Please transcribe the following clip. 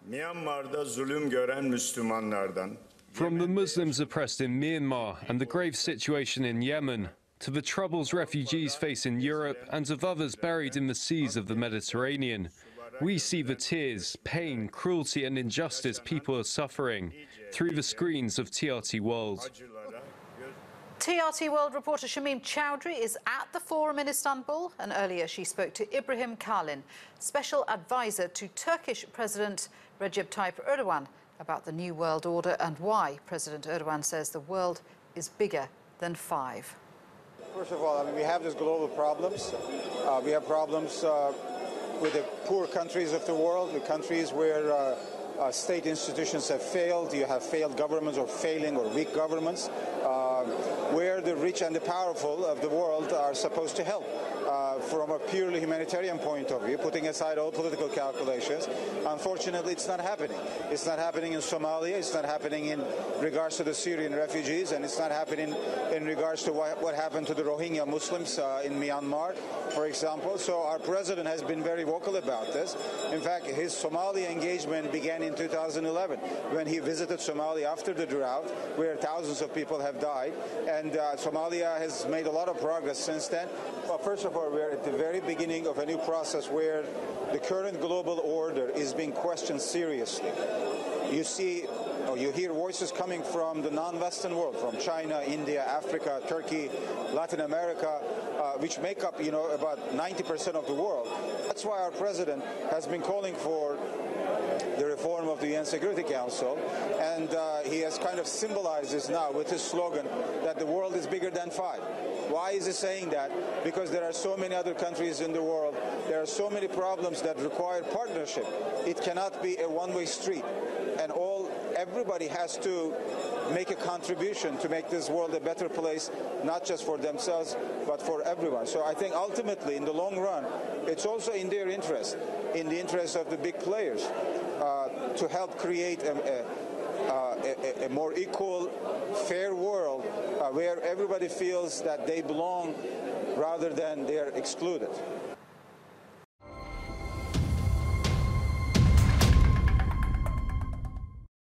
Myanmar'da zulüm gören Müslümanlardan, from the Muslims oppressed in Myanmar and the grave situation in Yemen, to the troubles refugees face in Europe and of others buried in the seas of the Mediterranean, we see the tears, pain, cruelty and injustice people are suffering through the screens of TRT World. TRT World reporter Shamim Chowdhury is at the forum in Istanbul, and earlier she spoke to Ibrahim Kalin, special advisor to Turkish President Recep Tayyip Erdogan, about the New World Order and why President Erdogan says the world is bigger than five. First of all, we have these global problems. We have problems with the poor countries of the world, the countries where state institutions have failed. You have failed governments or failing or weak governments, where the rich and the powerful of the world are supposed to help. From a purely humanitarian point of view, putting aside all political calculations, unfortunately it's not happening. It's not happening in Somalia, it's not happening in regards to the Syrian refugees, and it's not happening in regards to what happened to the Rohingya Muslims in Myanmar, for example. So our president has been very vocal about this. In fact, his Somalia engagement began in 2011 when he visited Somalia after the drought, where thousands of people have died, and Somalia has made a lot of progress since then. Well, first of all, we're at the very beginning of a new process where the current global order is being questioned seriously. You see, or you hear voices coming from the non-Western world, from China, India, Africa, Turkey, Latin America, which make up, about 90% of the world. That's why our president has been calling for the reform of the UN Security Council, and he has kind of symbolized this now with his slogan that the world is bigger than five. Why is he saying that? Because there are so many other countries in the world, there are so many problems that require partnership. It cannot be a one-way street, and everybody has to make a contribution to make this world a better place, not just for themselves, but for everyone. So I think ultimately, in the long run, it's also in their interest, in the interest of the big players, to help create a more equal, fair world where everybody feels that they belong rather than they're excluded.